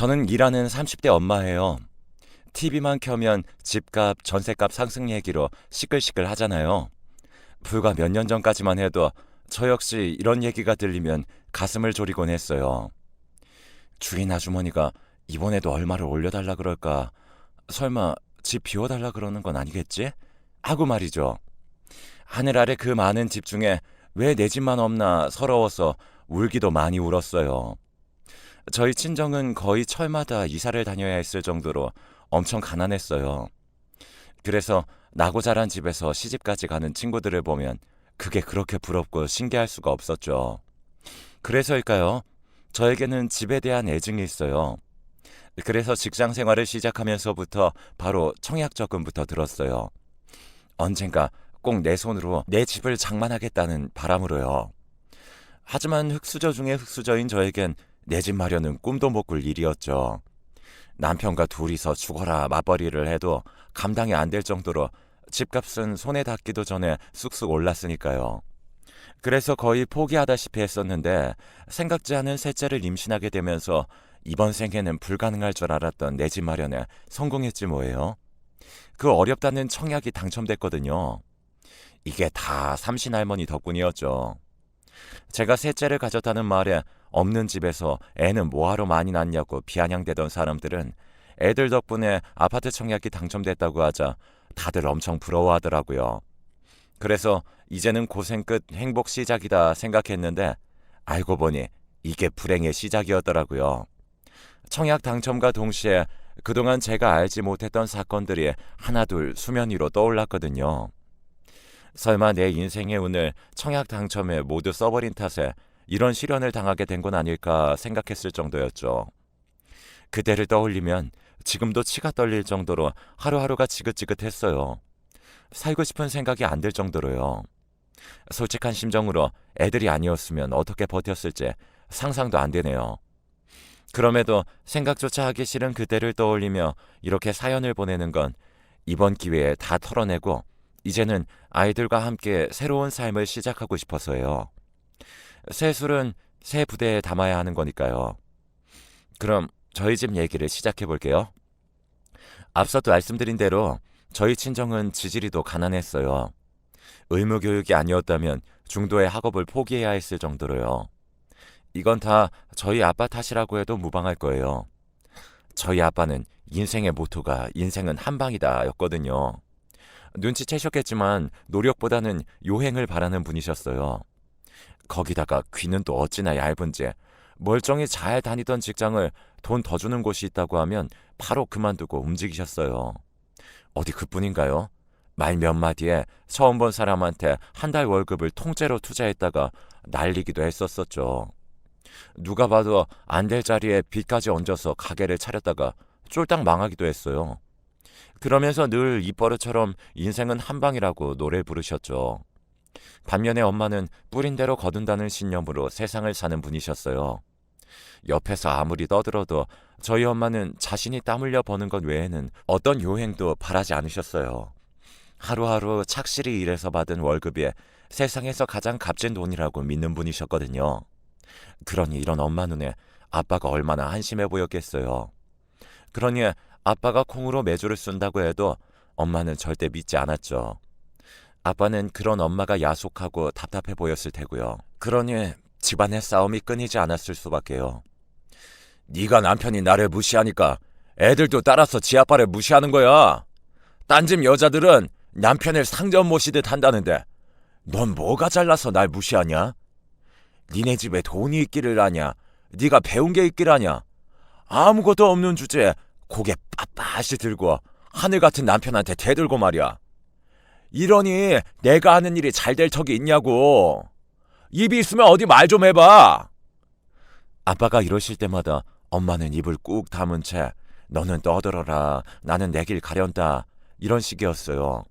저는 일하는 30대 엄마예요. TV만 켜면 집값, 전셋값 상승 얘기로 시끌시끌 하잖아요. 불과 몇 년 전까지만 해도 저 역시 이런 얘기가 들리면 가슴을 졸이곤 했어요. 주인 아주머니가 이번에도 얼마를 올려달라 그럴까? 설마 집 비워달라 그러는 건 아니겠지? 하고 말이죠. 하늘 아래 그 많은 집 중에 왜 내 집만 없나 서러워서 울기도 많이 울었어요. 저희 친정은 거의 철마다 이사를 다녀야 했을 정도로 엄청 가난했어요. 그래서 나고 자란 집에서 시집까지 가는 친구들을 보면 그게 그렇게 부럽고 신기할 수가 없었죠. 그래서일까요? 저에게는 집에 대한 애증이 있어요. 그래서 직장 생활을 시작하면서부터 바로 청약적금부터 들었어요. 언젠가 꼭 내 손으로 내 집을 장만하겠다는 바람으로요. 하지만 흙수저 중에 흙수저인 저에겐 내 집 마련은 꿈도 못 꿀 일이었죠. 남편과 둘이서 죽어라 맞벌이를 해도 감당이 안 될 정도로 집값은 손에 닿기도 전에 쑥쑥 올랐으니까요. 그래서 거의 포기하다시피 했었는데 생각지 않은 셋째를 임신하게 되면서 이번 생에는 불가능할 줄 알았던 내 집 마련에 성공했지 뭐예요. 그 어렵다는 청약이 당첨됐거든요. 이게 다 삼신 할머니 덕분이었죠. 제가 셋째를 가졌다는 말에 없는 집에서 애는 뭐하러 많이 낳냐고 비아냥대던 사람들은 애들 덕분에 아파트 청약이 당첨됐다고 하자 다들 엄청 부러워하더라고요. 그래서 이제는 고생 끝 행복 시작이다 생각했는데 알고 보니 이게 불행의 시작이었더라고요. 청약 당첨과 동시에 그동안 제가 알지 못했던 사건들이 하나둘 수면 위로 떠올랐거든요. 설마 내 인생의 운을 청약 당첨에 모두 써버린 탓에 이런 시련을 당하게 된 건 아닐까 생각했을 정도였죠. 그때를 떠올리면 지금도 치가 떨릴 정도로 하루하루가 지긋지긋했어요. 살고 싶은 생각이 안 들 정도로요. 솔직한 심정으로 애들이 아니었으면 어떻게 버텼을지 상상도 안 되네요. 그럼에도 생각조차 하기 싫은 그때를 떠올리며 이렇게 사연을 보내는 건 이번 기회에 다 털어내고 이제는 아이들과 함께 새로운 삶을 시작하고 싶어서요. 새 술은 새 부대에 담아야 하는 거니까요. 그럼 저희 집 얘기를 시작해 볼게요. 앞서도 말씀드린 대로 저희 친정은 지지리도 가난했어요. 의무교육이 아니었다면 중도의 학업을 포기해야 했을 정도로요. 이건 다 저희 아빠 탓이라고 해도 무방할 거예요. 저희 아빠는 인생의 모토가 인생은 한방이다 였거든요. 눈치채셨겠지만 노력보다는 요행을 바라는 분이셨어요. 거기다가 귀는 또 어찌나 얇은지 멀쩡히 잘 다니던 직장을 돈 더 주는 곳이 있다고 하면 바로 그만두고 움직이셨어요. 어디 그뿐인가요? 말 몇 마디에 처음 본 사람한테 한 달 월급을 통째로 투자했다가 날리기도 했었었죠. 누가 봐도 안 될 자리에 빚까지 얹어서 가게를 차렸다가 쫄딱 망하기도 했어요. 그러면서 늘 입버릇처럼 인생은 한방이라고 노래 부르셨죠. 반면에 엄마는 뿌린 대로 거둔다는 신념으로 세상을 사는 분이셨어요. 옆에서 아무리 떠들어도 저희 엄마는 자신이 땀 흘려 버는 것 외에는 어떤 요행도 바라지 않으셨어요. 하루하루 착실히 일해서 받은 월급이 세상에서 가장 값진 돈이라고 믿는 분이셨거든요. 그러니 이런 엄마 눈에 아빠가 얼마나 한심해 보였겠어요. 그러니 아빠가 콩으로 매주를 쓴다고 해도 엄마는 절대 믿지 않았죠. 아빠는 그런 엄마가 야속하고 답답해 보였을 테고요. 그러니 집안의 싸움이 끊이지 않았을 수밖에요. 네가 남편이 나를 무시하니까 애들도 따라서 지 아빠를 무시하는 거야. 딴 집 여자들은 남편을 상점 모시듯 한다는데 넌 뭐가 잘나서 날 무시하냐? 니네 집에 돈이 있기를 아냐? 네가 배운 게 있기를 아냐? 아무것도 없는 주제에 고개 빳빳이 들고 하늘 같은 남편한테 대들고 말이야. 이러니 내가 하는 일이 잘 될 턱이 있냐고. 입이 있으면 어디 말 좀 해봐. 아빠가 이러실 때마다 엄마는 입을 꾹 다문 채 너는 떠들어라, 나는 내 길 가련다, 이런 식이었어요.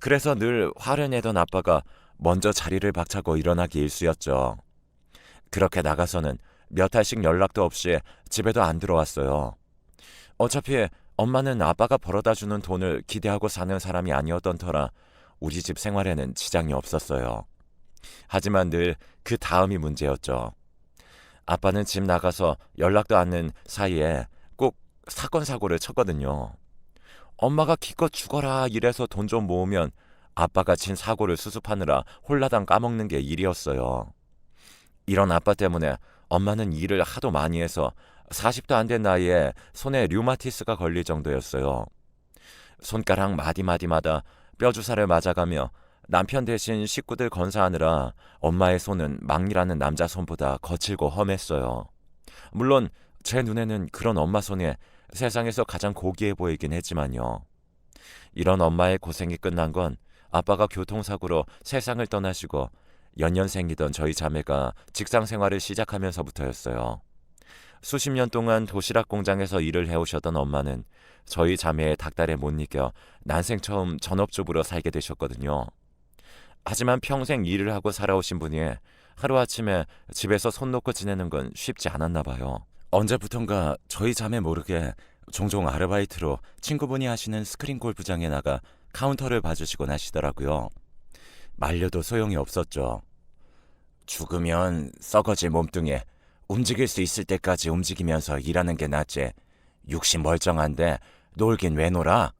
그래서 늘 화를 내던 아빠가 먼저 자리를 박차고 일어나기 일쑤였죠. 그렇게 나가서는 몇 달씩 연락도 없이 집에도 안 들어왔어요. 어차피 엄마는 아빠가 벌어다 주는 돈을 기대하고 사는 사람이 아니었던 터라 우리 집 생활에는 지장이 없었어요. 하지만 늘 그 다음이 문제였죠. 아빠는 집 나가서 연락도 않는 사이에 꼭 사건 사고를 쳤거든요. 엄마가 기껏 죽어라 이래서 돈 좀 모으면 아빠가 친 사고를 수습하느라 홀라당 까먹는 게 일이었어요. 이런 아빠 때문에 엄마는 일을 하도 많이 해서 40도 안 된 나이에 손에 류마티스가 걸릴 정도였어요. 손가락 마디마디마다 뼈주사를 맞아가며 남편 대신 식구들 건사하느라 엄마의 손은 막리라는 남자 손보다 거칠고 험했어요. 물론 제 눈에는 그런 엄마 손이 세상에서 가장 고귀해 보이긴 했지만요. 이런 엄마의 고생이 끝난 건 아빠가 교통사고로 세상을 떠나시고 연년생이던 저희 자매가 직장 생활을 시작하면서부터였어요. 수십 년 동안 도시락 공장에서 일을 해오셨던 엄마는 저희 자매의 닥달에 못 이겨 난생 처음 전업주부로 살게 되셨거든요. 하지만 평생 일을 하고 살아오신 분이 하루아침에 집에서 손 놓고 지내는 건 쉽지 않았나 봐요. 언제부턴가 저희 자매 모르게 종종 아르바이트로 친구분이 하시는 스크린 골프장에 나가 카운터를 봐주시곤 하시더라고요. 말려도 소용이 없었죠. 죽으면 썩어질 몸뚱이에 움직일 수 있을 때까지 움직이면서 일하는 게 낫지. 육신 멀쩡한데 놀긴 왜 놀아?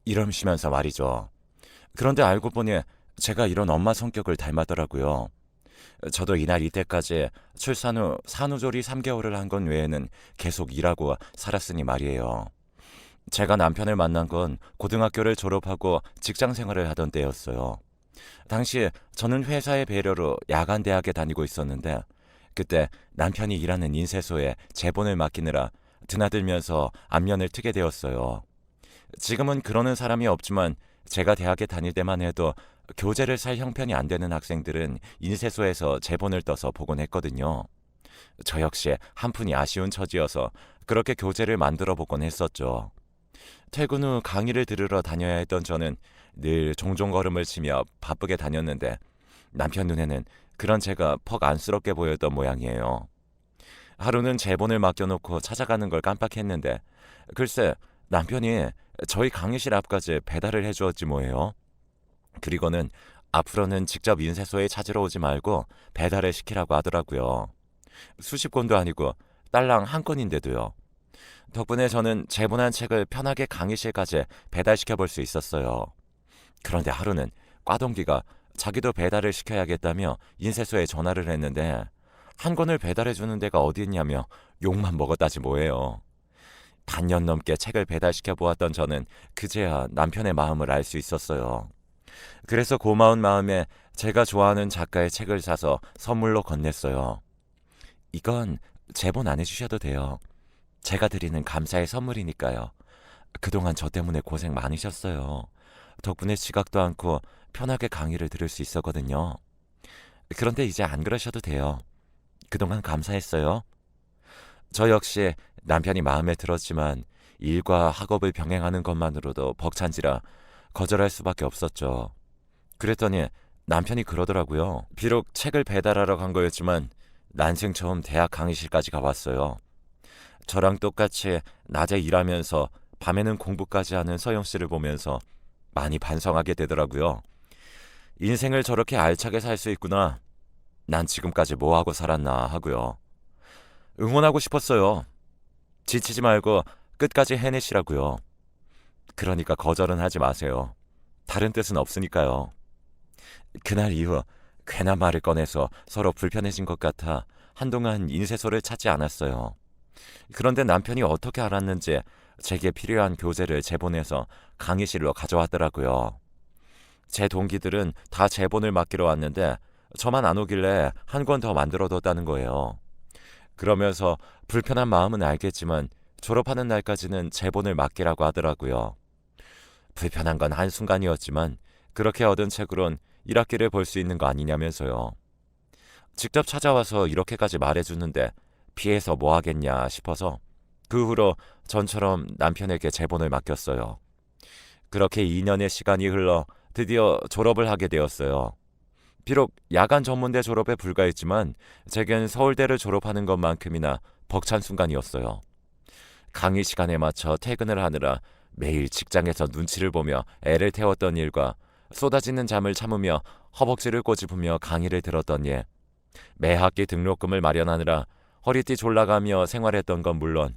이러시면서 말이죠. 그런데 알고 보니 제가 이런 엄마 성격을 닮았더라고요. 저도 이날 이때까지 출산 후 산후조리 3개월을 한 건 외에는 계속 일하고 살았으니 말이에요. 제가 남편을 만난 건 고등학교를 졸업하고 직장 생활을 하던 때였어요. 당시 저는 회사의 배려로 야간 대학에 다니고 있었는데 그때 남편이 일하는 인쇄소에 제본을 맡기느라 드나들면서 안면을 트게 되었어요. 지금은 그러는 사람이 없지만 제가 대학에 다닐 때만 해도 교재를 살 형편이 안 되는 학생들은 인쇄소에서 제본을 떠서 보곤 했거든요. 저 역시 한푼이 아쉬운 처지여서 그렇게 교재를 만들어 보곤 했었죠. 퇴근 후 강의를 들으러 다녀야 했던 저는 늘 종종 걸음을 치며 바쁘게 다녔는데 남편 눈에는 그런 제가 퍽 안쓰럽게 보였던 모양이에요. 하루는 제본을 맡겨놓고 찾아가는 걸 깜빡했는데 글쎄 남편이 저희 강의실 앞까지 배달을 해주었지 뭐예요. 그리고는 앞으로는 직접 인쇄소에 찾으러 오지 말고 배달을 시키라고 하더라고요. 수십 권도 아니고 딸랑 한 건인데도요. 덕분에 저는 제본한 책을 편하게 강의실까지 배달시켜 볼 수 있었어요. 그런데 하루는 꽈동기가 자기도 배달을 시켜야겠다며 인쇄소에 전화를 했는데 한 권을 배달해 주는 데가 어디 있냐며 욕만 먹었다지 뭐예요. 반년 넘게 책을 배달시켜 보았던 저는 그제야 남편의 마음을 알 수 있었어요. 그래서 고마운 마음에 제가 좋아하는 작가의 책을 사서 선물로 건넸어요. 이건 제본 안 해주셔도 돼요. 제가 드리는 감사의 선물이니까요. 그동안 저 때문에 고생 많으셨어요. 덕분에 지각도 않고 편하게 강의를 들을 수 있었거든요. 그런데 이제 안 그러셔도 돼요. 그동안 감사했어요. 저 역시 남편이 마음에 들었지만 일과 학업을 병행하는 것만으로도 벅찬지라 거절할 수밖에 없었죠. 그랬더니 남편이 그러더라고요. 비록 책을 배달하러 간 거였지만 난생 처음 대학 강의실까지 가봤어요. 저랑 똑같이 낮에 일하면서 밤에는 공부까지 하는 서영 씨를 보면서 많이 반성하게 되더라고요. 인생을 저렇게 알차게 살 수 있구나. 난 지금까지 뭐 하고 살았나 하고요. 응원하고 싶었어요. 지치지 말고 끝까지 해내시라고요. 그러니까 거절은 하지 마세요. 다른 뜻은 없으니까요. 그날 이후 괜한 말을 꺼내서 서로 불편해진 것 같아 한동안 인쇄소를 찾지 않았어요. 그런데 남편이 어떻게 알았는지 제게 필요한 교재를 제본해서 강의실로 가져왔더라고요. 제 동기들은 다 제본을 맡기러 왔는데 저만 안 오길래 한 권 더 만들어뒀다는 거예요. 그러면서 불편한 마음은 알겠지만 졸업하는 날까지는 제본을 맡기라고 하더라고요. 불편한 건 한순간이었지만 그렇게 얻은 책으론 1학기를 볼 수 있는 거 아니냐면서요. 직접 찾아와서 이렇게까지 말해주는데 피해서 뭐 하겠냐 싶어서 그 후로 전처럼 남편에게 제본을 맡겼어요. 그렇게 2년의 시간이 흘러 드디어 졸업을 하게 되었어요. 비록 야간 전문대 졸업에 불과했지만 제겐 서울대를 졸업하는 것만큼이나 벅찬 순간이었어요. 강의 시간에 맞춰 퇴근을 하느라 매일 직장에서 눈치를 보며 애를 태웠던 일과 쏟아지는 잠을 참으며 허벅지를 꼬집으며 강의를 들었던 일, 매 학기 등록금을 마련하느라 허리띠 졸라가며 생활했던 건 물론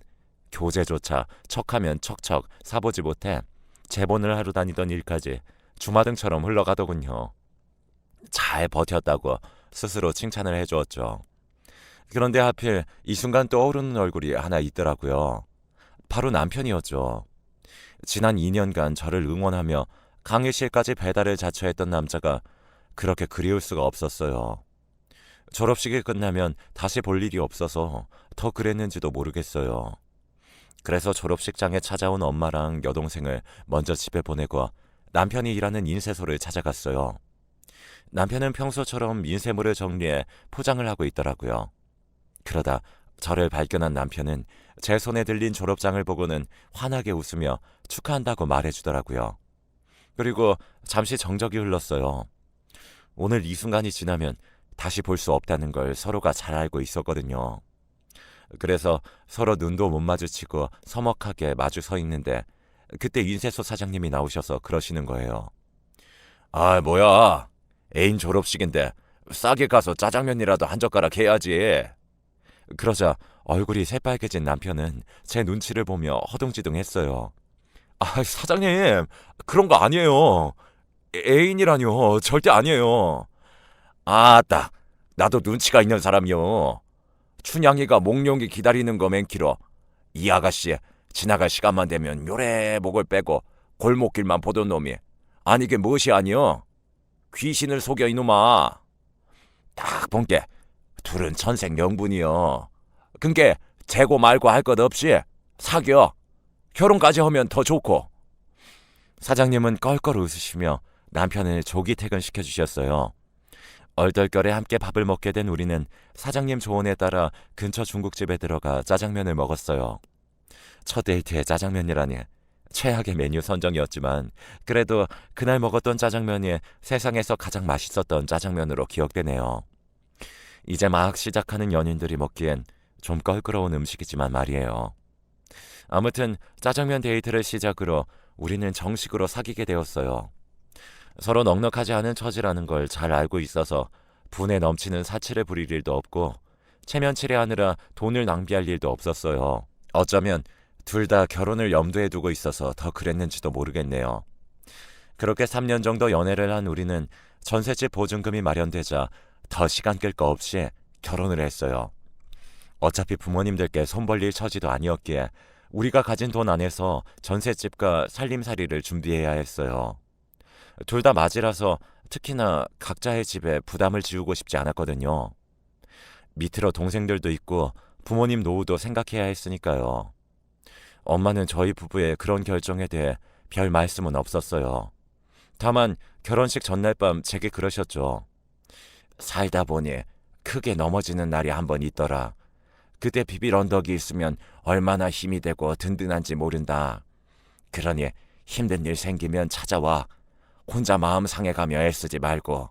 교재조차 척하면 척척 사보지 못해 제본을 하러 다니던 일까지 주마등처럼 흘러가더군요. 잘 버텼다고 스스로 칭찬을 해주었죠. 그런데 하필 이 순간 떠오르는 얼굴이 하나 있더라고요. 바로 남편이었죠. 지난 2년간 저를 응원하며 강의실까지 배달을 자처했던 남자가 그렇게 그리울 수가 없었어요. 졸업식이 끝나면 다시 볼 일이 없어서 더 그랬는지도 모르겠어요. 그래서 졸업식장에 찾아온 엄마랑 여동생을 먼저 집에 보내고 남편이 일하는 인쇄소를 찾아갔어요. 남편은 평소처럼 인쇄물을 정리해 포장을 하고 있더라고요. 그러다 저를 발견한 남편은 제 손에 들린 졸업장을 보고는 환하게 웃으며 축하한다고 말해주더라고요. 그리고 잠시 정적이 흘렀어요. 오늘 이 순간이 지나면 다시 볼 수 없다는 걸 서로가 잘 알고 있었거든요. 그래서 서로 눈도 못 마주치고 서먹하게 마주 서 있는데 그때 인쇄소 사장님이 나오셔서 그러시는 거예요. 아, 뭐야. 애인 졸업식인데 싸게 가서 짜장면이라도 한 젓가락 해야지. 그러자 얼굴이 새빨개진 남편은 제 눈치를 보며 허둥지둥했어요. 아, 사장님, 그런 거 아니에요. 애인이라뇨. 절대 아니에요. 아따, 나도 눈치가 있는 사람이요. 춘향이가 몽룡이 기다리는 거 맨키로 이 아가씨 지나갈 시간만 되면 요래 목을 빼고 골목길만 보던 놈이 아니 이게 무엇이 아니여? 귀신을 속여 이놈아. 딱 본게 둘은 천생연분이여. 근게 재고 말고 할 것 없이 사겨. 결혼까지 하면 더 좋고. 사장님은 껄껄 웃으시며 남편을 조기 퇴근시켜주셨어요. 얼떨결에 함께 밥을 먹게 된 우리는 사장님 조언에 따라 근처 중국집에 들어가 짜장면을 먹었어요. 첫 데이트에 짜장면이라니 최악의 메뉴 선정이었지만 그래도 그날 먹었던 짜장면이 세상에서 가장 맛있었던 짜장면으로 기억되네요. 이제 막 시작하는 연인들이 먹기엔 좀 껄끄러운 음식이지만 말이에요. 아무튼 짜장면 데이트를 시작으로 우리는 정식으로 사귀게 되었어요. 서로 넉넉하지 않은 처지라는 걸 잘 알고 있어서 분에 넘치는 사치를 부릴 일도 없고 체면치레하느라 돈을 낭비할 일도 없었어요. 어쩌면 둘 다 결혼을 염두에 두고 있어서 더 그랬는지도 모르겠네요. 그렇게 3년 정도 연애를 한 우리는 전셋집 보증금이 마련되자 더 시간 끌 거 없이 결혼을 했어요. 어차피 부모님들께 손 벌릴 처지도 아니었기에 우리가 가진 돈 안에서 전셋집과 살림살이를 준비해야 했어요. 둘 다 맞이라서 특히나 각자의 집에 부담을 지우고 싶지 않았거든요. 밑으로 동생들도 있고 부모님 노후도 생각해야 했으니까요. 엄마는 저희 부부의 그런 결정에 대해 별 말씀은 없었어요. 다만 결혼식 전날 밤 제게 그러셨죠. 살다 보니 크게 넘어지는 날이 한 번 있더라. 그때 비빌 언덕이 있으면 얼마나 힘이 되고 든든한지 모른다. 그러니 힘든 일 생기면 찾아와. 혼자 마음 상해가며 애쓰지 말고.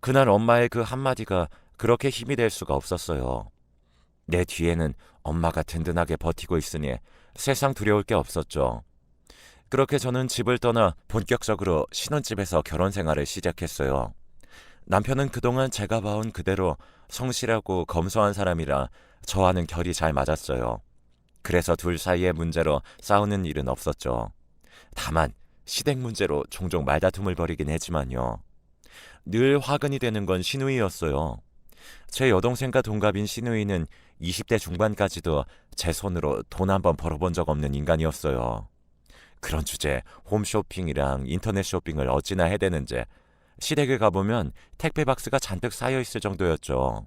그날 엄마의 그 한마디가 그렇게 힘이 될 수가 없었어요. 내 뒤에는 엄마가 든든하게 버티고 있으니 세상 두려울 게 없었죠. 그렇게 저는 집을 떠나 본격적으로 신혼집에서 결혼 생활을 시작했어요. 남편은 그동안 제가 봐온 그대로 성실하고 검소한 사람이라 저와는 결이 잘 맞았어요. 그래서 둘 사이의 문제로 싸우는 일은 없었죠. 다만 시댁 문제로 종종 말다툼을 벌이긴 했지만요. 늘 화근이 되는 건 시누이였어요. 제 여동생과 동갑인 시누이는 20대 중반까지도 제 손으로 돈 한 번 벌어본 적 없는 인간이었어요. 그런 주제에 홈쇼핑이랑 인터넷 쇼핑을 어찌나 해대는지 시댁에 가보면 택배 박스가 잔뜩 쌓여있을 정도였죠.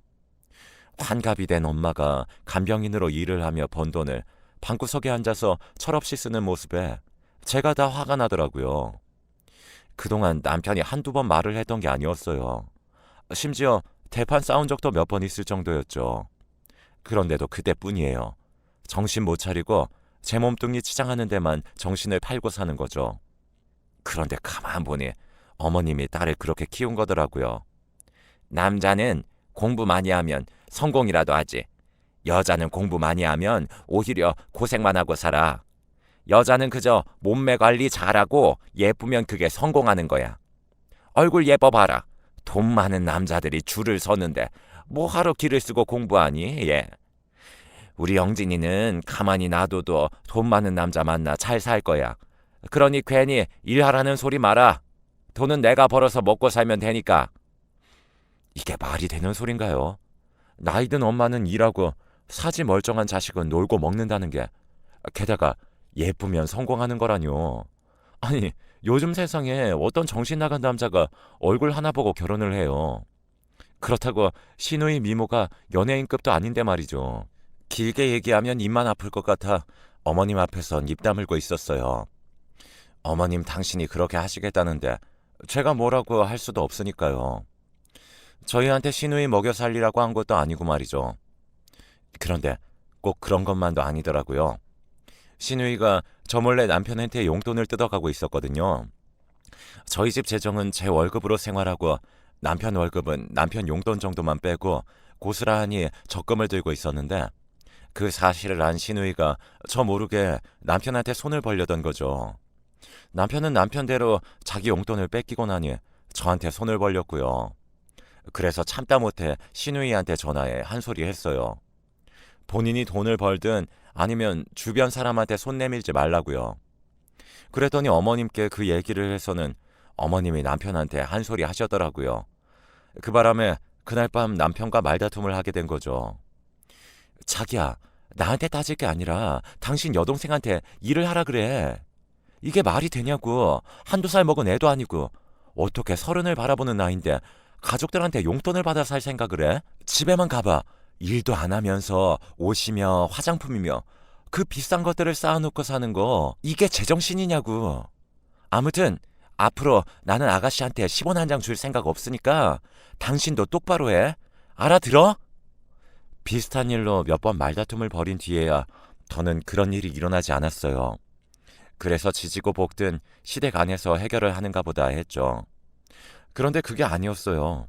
환갑이 된 엄마가 간병인으로 일을 하며 번 돈을 방구석에 앉아서 철없이 쓰는 모습에 제가 다 화가 나더라고요. 그동안 남편이 한두 번 말을 했던 게 아니었어요. 심지어 대판 싸운 적도 몇 번 있을 정도였죠. 그런데도 그때뿐이에요. 정신 못 차리고 제 몸뚱이 치장하는 데만 정신을 팔고 사는 거죠. 그런데 가만 보니 어머님이 딸을 그렇게 키운 거더라고요. 남자는 공부 많이 하면 성공이라도 하지. 여자는 공부 많이 하면 오히려 고생만 하고 살아. 여자는 그저 몸매 관리 잘하고 예쁘면 그게 성공하는 거야. 얼굴 예뻐 봐라. 돈 많은 남자들이 줄을 서는데 뭐하러 기를 쓰고 공부하니? 예. 우리 영진이는 가만히 놔둬도 돈 많은 남자 만나 잘 살 거야. 그러니 괜히 일하라는 소리 마라. 돈은 내가 벌어서 먹고 살면 되니까. 이게 말이 되는 소린가요? 나이 든 엄마는 일하고 사지 멀쩡한 자식은 놀고 먹는다는 게, 게다가 예쁘면 성공하는 거라뇨. 아니, 요즘 세상에 어떤 정신 나간 남자가 얼굴 하나 보고 결혼을 해요. 그렇다고 시누이 미모가 연예인급도 아닌데 말이죠. 길게 얘기하면 입만 아플 것 같아 어머님 앞에선 입 다물고 있었어요. 어머님, 당신이 그렇게 하시겠다는데 제가 뭐라고 할 수도 없으니까요. 저희한테 시누이 먹여 살리라고 한 것도 아니고 말이죠. 그런데 꼭 그런 것만도 아니더라고요. 시누이가 저 몰래 남편한테 용돈을 뜯어가고 있었거든요. 저희 집 재정은 제 월급으로 생활하고 남편 월급은 남편 용돈 정도만 빼고 고스란히 적금을 들고 있었는데, 그 사실을 안 시누이가 저 모르게 남편한테 손을 벌려던 거죠. 남편은 남편대로 자기 용돈을 뺏기고 나니 저한테 손을 벌렸고요. 그래서 참다 못해 시누이한테 전화해 한 소리 했어요. 본인이 돈을 벌든 아니면 주변 사람한테 손 내밀지 말라고요. 그랬더니 어머님께 그 얘기를 해서는 어머님이 남편한테 한 소리 하셨더라고요. 그 바람에 그날 밤 남편과 말다툼을 하게 된 거죠. 자기야, 나한테 따질 게 아니라 당신 여동생한테 일을 하라 그래. 이게 말이 되냐고. 한두 살 먹은 애도 아니고 어떻게 서른을 바라보는 나이인데 가족들한테 용돈을 받아 살 생각을 해? 집에만 가봐. 일도 안 하면서 옷이며 화장품이며 그 비싼 것들을 쌓아놓고 사는 거, 이게 제정신이냐고. 아무튼 앞으로 나는 아가씨한테 10원 한 장 줄 생각 없으니까 당신도 똑바로 해. 알아들어? 비슷한 일로 몇 번 말다툼을 벌인 뒤에야 더는 그런 일이 일어나지 않았어요. 그래서 지지고 볶든 시댁 안에서 해결을 하는가 보다 했죠. 그런데 그게 아니었어요.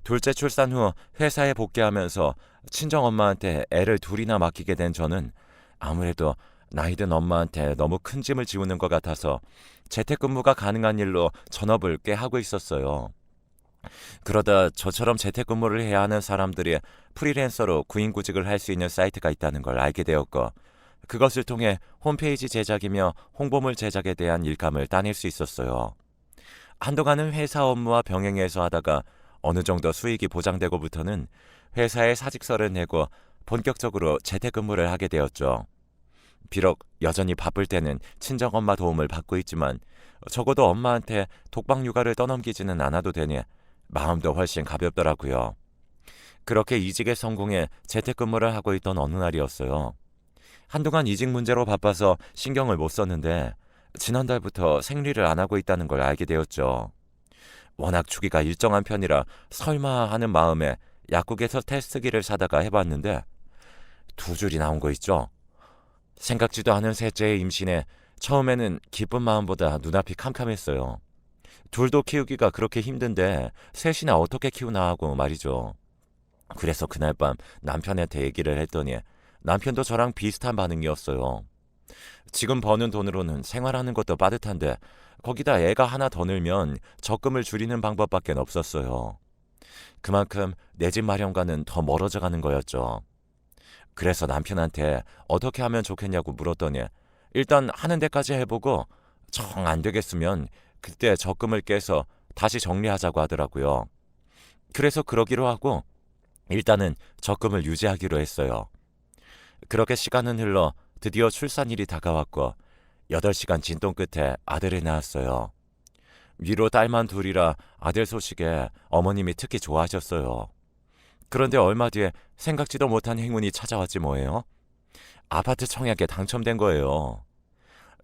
둘째 출산 후 회사에 복귀하면서 친정엄마한테 애를 둘이나 맡기게 된 저는 아무래도 나이든 엄마한테 너무 큰 짐을 지우는 것 같아서 재택근무가 가능한 일로 전업을 꽤 하고 있었어요. 그러다 저처럼 재택근무를 해야 하는 사람들이 프리랜서로 구인구직을 할 수 있는 사이트가 있다는 걸 알게 되었고, 그것을 통해 홈페이지 제작이며 홍보물 제작에 대한 일감을 따낼 수 있었어요. 한동안은 회사 업무와 병행해서 하다가 어느 정도 수익이 보장되고부터는 회사에 사직서를 내고 본격적으로 재택근무를 하게 되었죠. 비록 여전히 바쁠 때는 친정엄마 도움을 받고 있지만 적어도 엄마한테 독박 육아를 떠넘기지는 않아도 되니 마음도 훨씬 가볍더라고요. 그렇게 이직에 성공해 재택근무를 하고 있던 어느 날이었어요. 한동안 이직 문제로 바빠서 신경을 못 썼는데 지난달부터 생리를 안 하고 있다는 걸 알게 되었죠. 워낙 주기가 일정한 편이라 설마 하는 마음에 약국에서 테스트기를 사다가 해봤는데 2줄이 나온 거 있죠. 생각지도 않은 셋째의 임신에 처음에는 기쁜 마음보다 눈앞이 캄캄했어요. 둘도 키우기가 그렇게 힘든데 셋이나 어떻게 키우나 하고 말이죠. 그래서 그날 밤 남편한테 얘기를 했더니 남편도 저랑 비슷한 반응이었어요. 지금 버는 돈으로는 생활하는 것도 빠듯한데 거기다 애가 하나 더 늘면 적금을 줄이는 방법밖에 없었어요. 그만큼 내 집 마련과는 더 멀어져 가는 거였죠. 그래서 남편한테 어떻게 하면 좋겠냐고 물었더니 일단 하는 데까지 해보고 정 안 되겠으면 그때 적금을 깨서 다시 정리하자고 하더라고요. 그래서 그러기로 하고 일단은 적금을 유지하기로 했어요. 그렇게 시간은 흘러 드디어 출산일이 다가왔고 8시간 진동 끝에 아들을 낳았어요. 위로 딸만 둘이라 아들 소식에 어머님이 특히 좋아하셨어요. 그런데 얼마 뒤에 생각지도 못한 행운이 찾아왔지 뭐예요. 아파트 청약에 당첨된 거예요.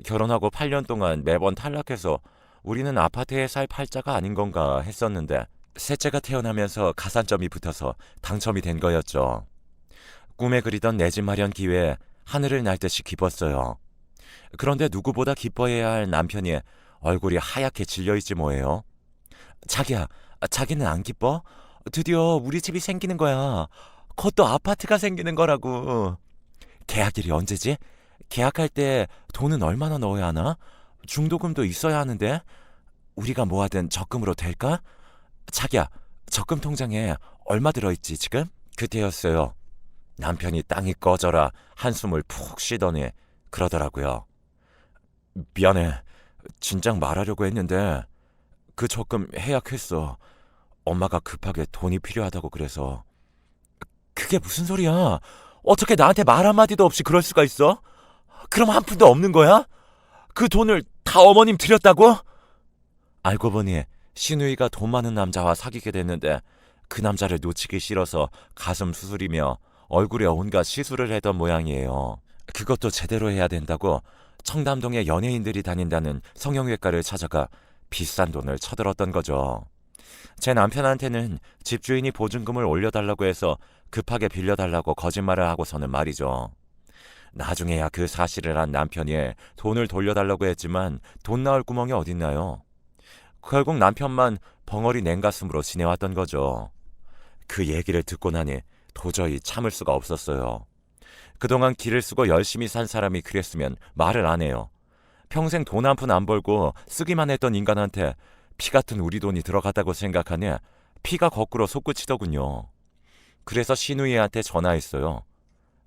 결혼하고 8년 동안 매번 탈락해서 우리는 아파트에 살 팔자가 아닌 건가 했었는데 셋째가 태어나면서 가산점이 붙어서 당첨이 된 거였죠. 꿈에 그리던 내 집 마련 기회에 하늘을 날 듯이 기뻤어요. 그런데 누구보다 기뻐해야 할 남편이 얼굴이 하얗게 질려있지 뭐예요. 자기야, 자기는 안 기뻐? 드디어 우리 집이 생기는 거야. 그것도 아파트가 생기는 거라고. 계약일이 언제지? 계약할 때 돈은 얼마나 넣어야 하나? 중도금도 있어야 하는데 우리가 뭐하든 적금으로 될까? 자기야, 적금 통장에 얼마 들어있지 지금? 그때였어요. 남편이 땅이 꺼져라 한숨을 푹 쉬더니 그러더라고요. 미안해. 진작 말하려고 했는데 그 적금 해약했어. 엄마가 급하게 돈이 필요하다고 그래서. 그게 무슨 소리야? 어떻게 나한테 말 한마디도 없이 그럴 수가 있어? 그럼 한 푼도 없는 거야? 그 돈을 다 어머님 드렸다고? 알고 보니 신우이가 돈 많은 남자와 사귀게 됐는데 그 남자를 놓치기 싫어서 가슴 수술이며 얼굴에 온갖 시술을 했던 모양이에요. 그것도 제대로 해야 된다고 청담동에 연예인들이 다닌다는 성형외과를 찾아가 비싼 돈을 쳐들었던 거죠. 제 남편한테는 집주인이 보증금을 올려달라고 해서 급하게 빌려달라고 거짓말을 하고서는 말이죠. 나중에야 그 사실을 한 남편이 돈을 돌려달라고 했지만 돈 나올 구멍이 어딨나요? 결국 남편만 벙어리 냉가슴으로 지내왔던 거죠. 그 얘기를 듣고 나니 도저히 참을 수가 없었어요. 그동안 길을 쓰고 열심히 산 사람이 그랬으면 말을 안 해요. 평생 돈 한 푼 안 벌고 쓰기만 했던 인간한테 피 같은 우리 돈이 들어갔다고 생각하니 피가 거꾸로 솟구치더군요. 그래서 신우이한테 전화했어요.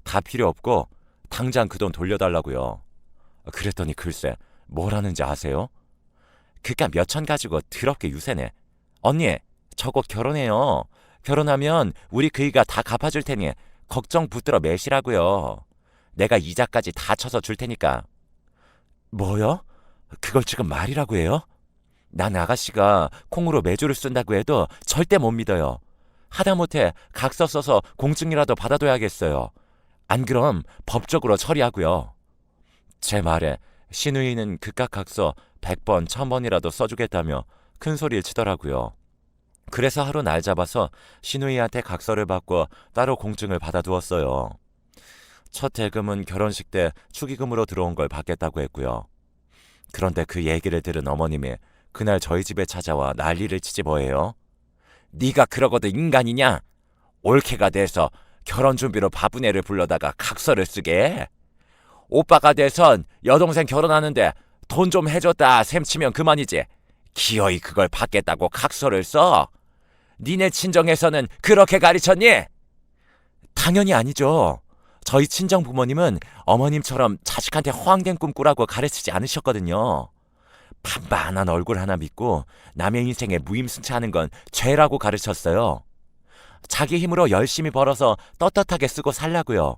다 필요 없고 당장 그 돈 돌려달라고요. 그랬더니 글쎄 뭘 하는지 아세요? 그깟 몇천 가지고 더럽게 유세네. 언니, 저 곧 결혼해요. 결혼하면 우리 그이가 다 갚아줄 테니 걱정 붙들어 매시라고요. 내가 이자까지 다 쳐서 줄 테니까. 뭐요? 그걸 지금 말이라고 해요? 난 아가씨가 콩으로 매주를 쓴다고 해도 절대 못 믿어요. 하다못해 각서 써서 공증이라도 받아둬야겠어요. 안 그럼 법적으로 처리하고요. 제 말에 신우이는 그깟 각서 100번, 1000번이라도 써주겠다며 큰 소리를 치더라고요. 그래서 하루 날 잡아서 신우이한테 각서를 받고 따로 공증을 받아두었어요. 첫 대금은 결혼식 때 축의금으로 들어온 걸 받겠다고 했고요. 그런데 그 얘기를 들은 어머님이 그날 저희 집에 찾아와 난리를 치지 뭐예요. 네가 그러거든 인간이냐? 올케가 돼서 결혼 준비로 바쁜 애를 불러다가 각서를 쓰게 해? 오빠가 돼선 여동생 결혼하는데 돈 좀 해줬다 셈치면 그만이지. 기어이 그걸 받겠다고 각서를 써? 니네 친정에서는 그렇게 가르쳤니? 당연히 아니죠. 저희 친정 부모님은 어머님처럼 자식한테 허황된 꿈 꾸라고 가르치지 않으셨거든요. 반반한 얼굴 하나 믿고 남의 인생에 무임승차하는 건 죄라고 가르쳤어요. 자기 힘으로 열심히 벌어서 떳떳하게 쓰고 살라고요.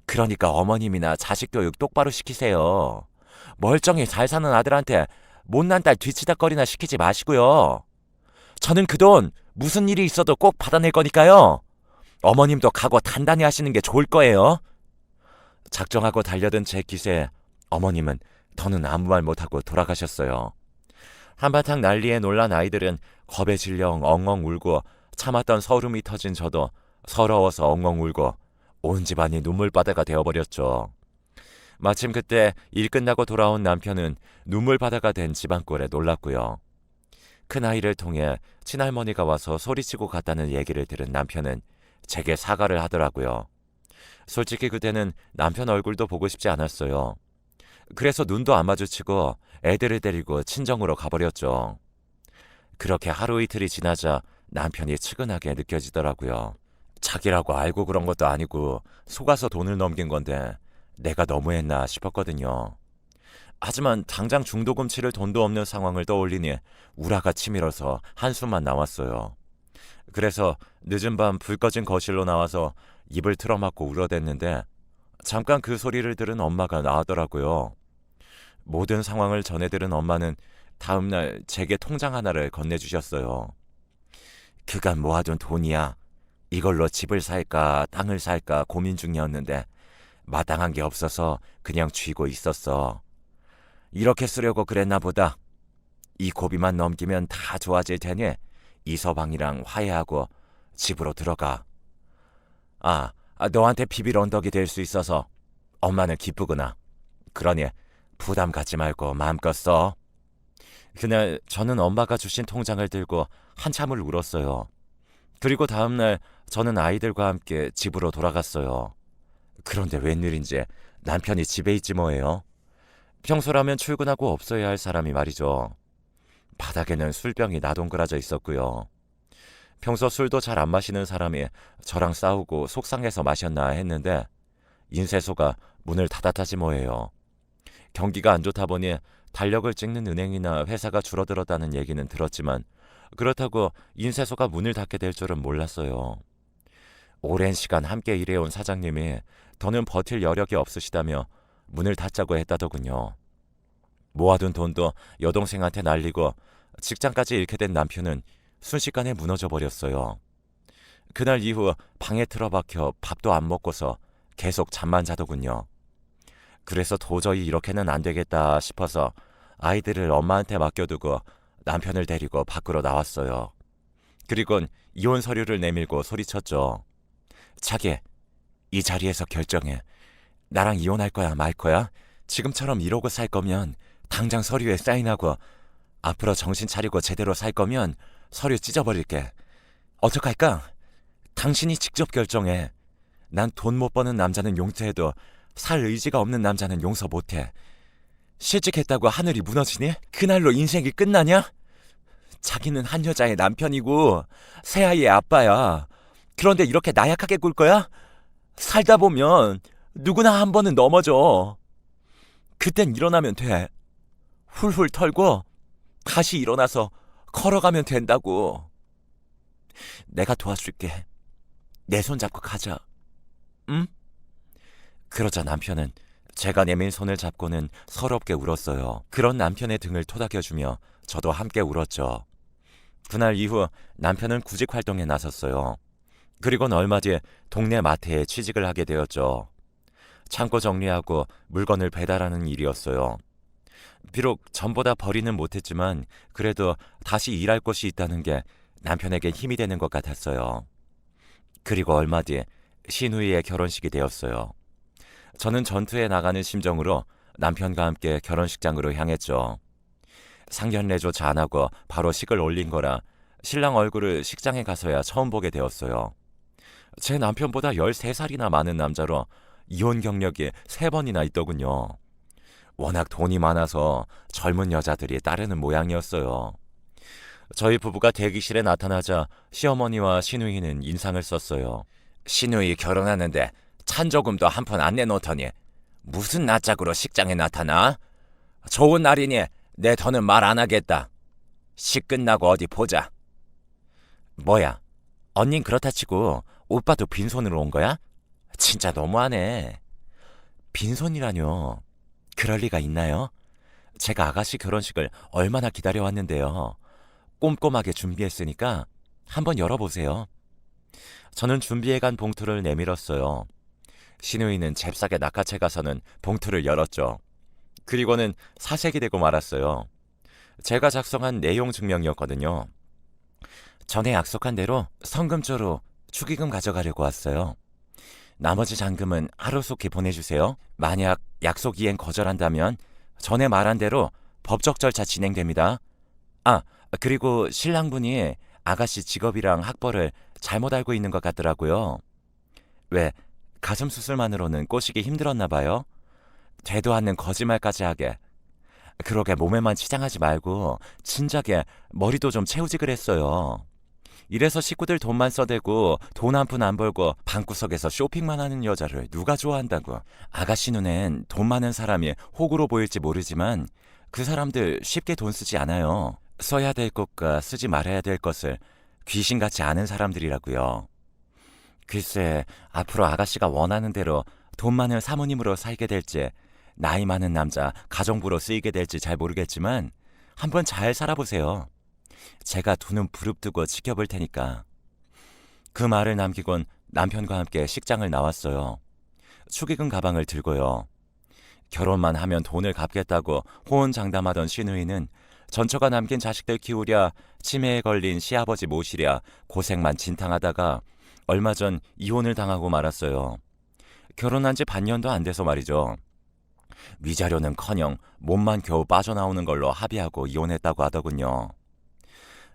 그러니까 어머님이나 자식 교육 똑바로 시키세요. 멀쩡히 잘 사는 아들한테 못난 딸 뒤치다거리나 시키지 마시고요. 저는 그 돈 무슨 일이 있어도 꼭 받아낼 거니까요. 어머님도 각오 단단히 하시는 게 좋을 거예요. 작정하고 달려든 제 기세에 어머님은 더는 아무 말 못하고 돌아가셨어요. 한바탕 난리에 놀란 아이들은 겁에 질려 엉엉 울고 참았던 서름이 터진 저도 서러워서 엉엉 울고 온 집안이 눈물바다가 되어버렸죠. 마침 그때 일 끝나고 돌아온 남편은 눈물바다가 된 집안꼴에 놀랐고요. 큰아이를 통해 친할머니가 와서 소리치고 갔다는 얘기를 들은 남편은 제게 사과를 하더라고요. 솔직히 그때는 남편 얼굴도 보고 싶지 않았어요. 그래서 눈도 안 마주치고 애들을 데리고 친정으로 가버렸죠. 그렇게 하루 이틀이 지나자 남편이 측은하게 느껴지더라고요. 자기라고 알고 그런 것도 아니고 속아서 돈을 넘긴 건데 내가 너무했나 싶었거든요. 하지만 당장 중도금 치를 돈도 없는 상황을 떠올리니 우라가 치밀어서 한숨만 나왔어요. 그래서 늦은 밤 불 꺼진 거실로 나와서 입을 틀어막고 울어댔는데 잠깐 그 소리를 들은 엄마가 나왔더라고요. 모든 상황을 전해들은 엄마는 다음날 제게 통장 하나를 건네주셨어요. 그간 모아둔 돈이야. 이걸로 집을 살까 땅을 살까 고민 중이었는데 마땅한 게 없어서 그냥 쥐고 있었어. 이렇게 쓰려고 그랬나 보다. 이 고비만 넘기면 다 좋아질 테니 이서방이랑 화해하고 집으로 들어가. 너한테 비빌 언덕이 될 수 있어서 엄마는 기쁘구나. 그러니 부담 갖지 말고 마음껏 써. 그날 저는 엄마가 주신 통장을 들고 한참을 울었어요. 그리고 다음날 저는 아이들과 함께 집으로 돌아갔어요. 그런데 웬일인지 남편이 집에 있지 뭐예요. 평소라면 출근하고 없어야 할 사람이 말이죠. 바닥에는 술병이 나동그라져 있었고요. 평소 술도 잘 안 마시는 사람이 저랑 싸우고 속상해서 마셨나 했는데 인쇄소가 문을 닫았다지 뭐예요. 경기가 안 좋다 보니 달력을 찍는 은행이나 회사가 줄어들었다는 얘기는 들었지만 그렇다고 인쇄소가 문을 닫게 될 줄은 몰랐어요. 오랜 시간 함께 일해온 사장님이 더는 버틸 여력이 없으시다며 문을 닫자고 했다더군요. 모아둔 돈도 여동생한테 날리고 직장까지 잃게 된 남편은 순식간에 무너져 버렸어요. 그날 이후 방에 틀어박혀 밥도 안 먹고서 계속 잠만 자더군요. 그래서 도저히 이렇게는 안 되겠다 싶어서 아이들을 엄마한테 맡겨두고 남편을 데리고 밖으로 나왔어요. 그리곤 이혼 서류를 내밀고 소리쳤죠. 자기, 이 자리에서 결정해. 나랑 이혼할 거야 말 거야? 지금처럼 이러고 살 거면 당장 서류에 사인하고 앞으로 정신 차리고 제대로 살 거면 서류 찢어버릴게. 어떡할까? 당신이 직접 결정해. 난 돈 못 버는 남자는 용서해도 살 의지가 없는 남자는 용서 못해. 실직했다고 하늘이 무너지니? 그날로 인생이 끝나냐? 자기는 한 여자의 남편이고 새 아이의 아빠야. 그런데 이렇게 나약하게 굴 거야? 살다 보면 누구나 한 번은 넘어져. 그땐 일어나면 돼. 훌훌 털고 다시 일어나서 걸어가면 된다고. 내가 도와줄게. 내 손 잡고 가자. 응? 그러자 남편은 제가 내민 손을 잡고는 서럽게 울었어요. 그런 남편의 등을 토닥여주며 저도 함께 울었죠. 그날 이후 남편은 구직 활동에 나섰어요. 그리고는 얼마 뒤에 동네 마트에 취직을 하게 되었죠. 창고 정리하고 물건을 배달하는 일이었어요. 비록 전보다 벌이는 못했지만 그래도 다시 일할 곳이 있다는 게 남편에게 힘이 되는 것 같았어요. 그리고 얼마 뒤에 시누이의 결혼식이 되었어요. 저는 전투에 나가는 심정으로 남편과 함께 결혼식장으로 향했죠. 상견례조차 안 하고 바로 식을 올린 거라 신랑 얼굴을 식장에 가서야 처음 보게 되었어요. 제 남편보다 13살이나 많은 남자로 이혼 경력이 3번이나 있더군요. 워낙 돈이 많아서 젊은 여자들이 따르는 모양이었어요. 저희 부부가 대기실에 나타나자 시어머니와 시누이는 인상을 썼어요. 시누이 결혼하는데 찬조금도 한 푼 안 내놓더니 무슨 낯짝으로 식장에 나타나? 좋은 날이니 내 더는 말 안 하겠다. 식 끝나고 어디 보자. 뭐야, 언닌 그렇다 치고 오빠도 빈손으로 온 거야? 진짜 너무하네. 빈손이라뇨. 그럴 리가 있나요? 제가 아가씨 결혼식을 얼마나 기다려왔는데요. 꼼꼼하게 준비했으니까 한번 열어보세요. 저는 준비해간 봉투를 내밀었어요. 시누이는 잽싸게 낚아채 가서는 봉투를 열었죠. 그리고는 사색이 되고 말았어요. 제가 작성한 내용 증명이었거든요. 전에 약속한 대로 성금조로 축의금 가져가려고 왔어요. 나머지 잔금은 하루속히 보내주세요. 만약 약속 이행 거절한다면 전에 말한 대로 법적 절차 진행됩니다. 아, 그리고 신랑분이 아가씨 직업이랑 학벌을 잘못 알고 있는 것 같더라고요. 왜, 가슴 수술만으로는 꼬시기 힘들었나 봐요. 되도 않는 거짓말까지 하게. 그러게 몸에만 치장하지 말고 진작에 머리도 좀 채우지 그랬어요. 이래서 식구들 돈만 써대고 돈 한 푼 안 벌고 방구석에서 쇼핑만 하는 여자를 누가 좋아한다고. 아가씨 눈엔 돈 많은 사람이 호구로 보일지 모르지만 그 사람들 쉽게 돈 쓰지 않아요. 써야 될 것과 쓰지 말아야 될 것을 귀신같이 아는 사람들이라고요. 글쎄, 앞으로 아가씨가 원하는 대로 돈 많은 사모님으로 살게 될지 나이 많은 남자 가정부로 쓰이게 될지 잘 모르겠지만 한번 잘 살아보세요. 제가 두 눈 부릅뜨고 지켜볼 테니까. 그 말을 남기곤 남편과 함께 식장을 나왔어요. 축의금 가방을 들고요. 결혼만 하면 돈을 갚겠다고 호언장담하던 시누이는 전처가 남긴 자식들 키우랴 치매에 걸린 시아버지 모시랴 고생만 진탕하다가 얼마 전 이혼을 당하고 말았어요. 결혼한 지 반년도 안 돼서 말이죠. 위자료는커녕 몸만 겨우 빠져나오는 걸로 합의하고 이혼했다고 하더군요.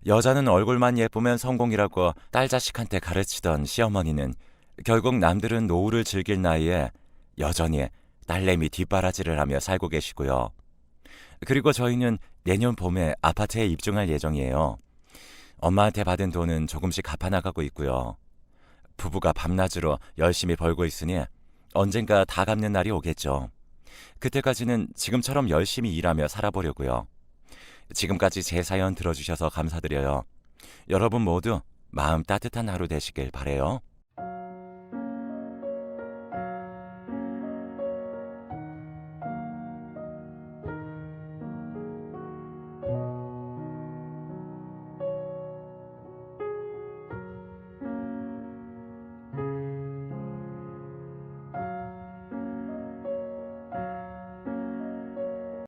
여자는 얼굴만 예쁘면 성공이라고 딸 자식한테 가르치던 시어머니는 결국 남들은 노후를 즐길 나이에 여전히 딸내미 뒷바라지를 하며 살고 계시고요. 그리고 저희는 내년 봄에 아파트에 입주할 예정이에요. 엄마한테 받은 돈은 조금씩 갚아나가고 있고요. 부부가 밤낮으로 열심히 벌고 있으니 언젠가 다 갚는 날이 오겠죠. 그때까지는 지금처럼 열심히 일하며 살아보려고요. 지금까지 제 사연 들어주셔서 감사드려요. 여러분 모두 마음 따뜻한 하루 되시길 바래요.